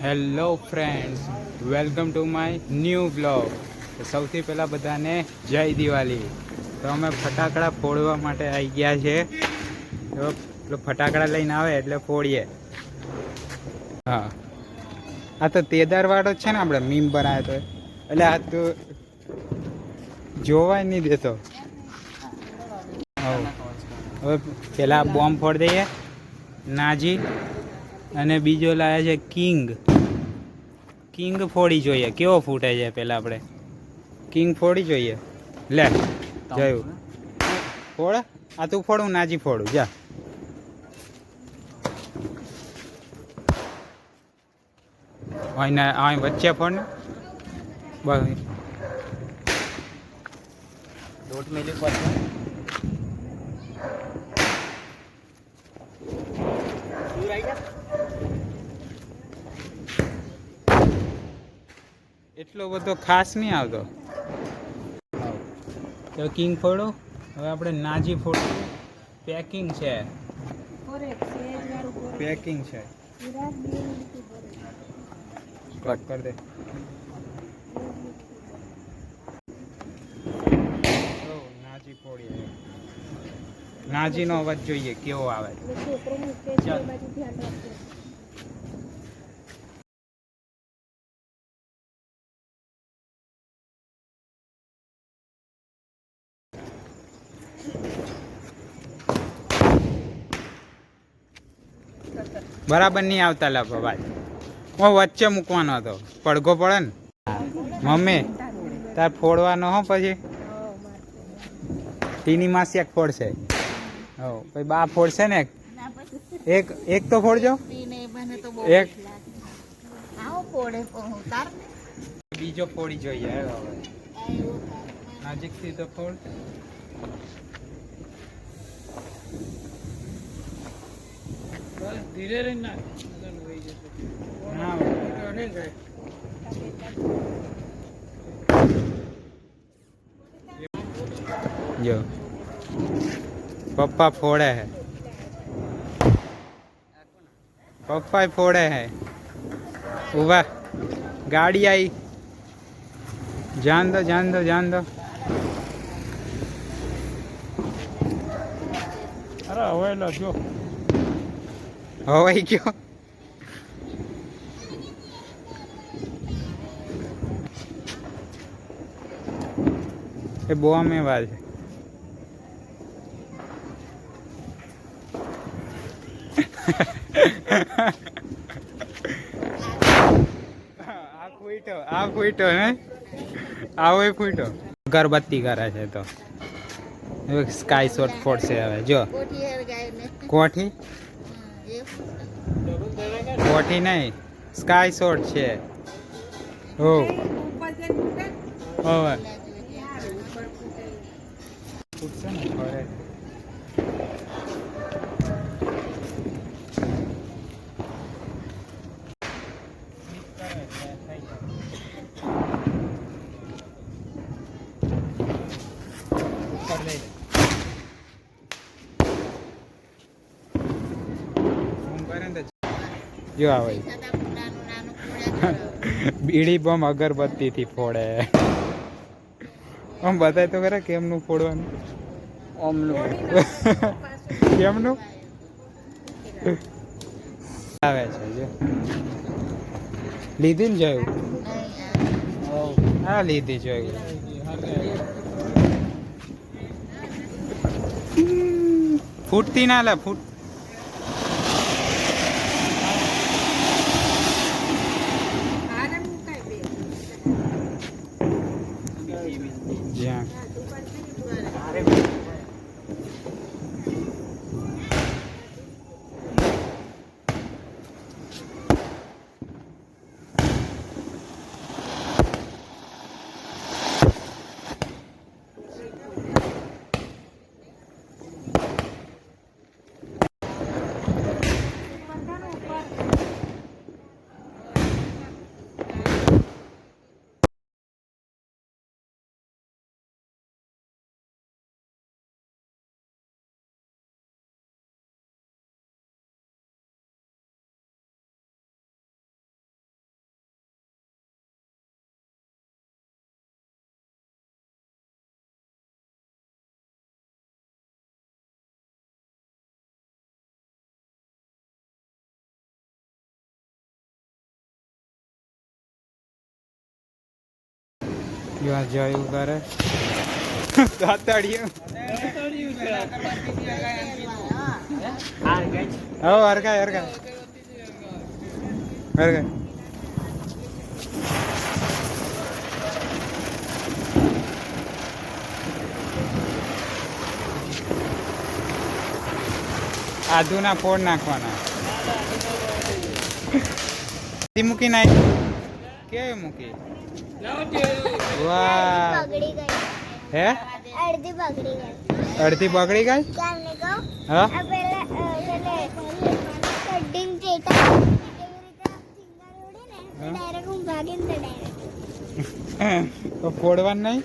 Hello friends, welcome to my new blog. તો સૌથી પહેલાં બધાને જય દિવાળી. તો અમે ફટાકડા ફોડવા માટે આવી ગયા છે. તો ફટાકડા લઈને આવે એટલે ફોડીએ. હા, આ તો તેદારવાળો જ છે ને, આપણે મીમ બનાવ્યો તો. એટલે આ તો જોવાય નહીં દેતો. હવે પેલા બોમ્બ ફોડી દઈએ, નાજી. અને બીજો લાવ્યા છે કિંગ ફોડી જોઈએ કેવો ફૂટે છે. પેલા આપણે કિંગ ફોડી જોઈએ. લે જયું ફોડ. આ તું ફોડું, નાજી ફોડું. જા અહીં વચ્ચે ફોડ ને. બસ દોઢ મિનિટ પછી એટલો બધો ખાસ નહીં આવતો. તો કિંગ ફોડો. હવે આપણે નાજી ફોડો. પેકિંગ છે. કટ કર દે. નાજી ફોડીએ. નાજીનો અવાજ જોઈએ કેવો આવે. બરાબર નહીં આવતા લાભ ભાઈ. હું વચ્ચે મૂકવાનો હતો, પડઘો પડે ને. મમ્મી તાર ફોડવાનો હો. પછી ટીની માસી એક ફોડશે. હો પછી બા ફોડશે ને. એક તો ફોડજો. એક બીજો ફોડી જોઈએ. નજીકથી તો ફોડ. ધીરે રહીને જો પપ્પા ફોડે હે. પપ્પા ફોડે હે. ઉભા, ગાડી આવી. જાન દો. અરે હવેલો જો હવાઈ ગયો. એ બહુ અમે વાર છે. આ ફૂટો હે. આવો ફૂટો. અગરબત્તી કરે છે તો સ્કાય શોટ ફોડશે. હવે જો કોઠી નહીં, સ્કાય શોટ છે. હો હવે ફૂટશે ને ફરે. જો આવે બીડી બમ અગરબત્તી થી ફોડે. આમ બતાય તો ખરા કેમનું ફોડવાનું. કેમનું આવે છે. જો લીધી ને જોયું. હા લીધી જોયું. ફૂટતી ના લે ફૂટ. યો જોયું કરે તાતડિયું હો હરગાય હરગાય આદુના ફોડ નાખવાના મૂકી નાખ કેવી મૂકી વાહ હે અડધી બગડી ગઈ હા તો ફોડવાનું નહીં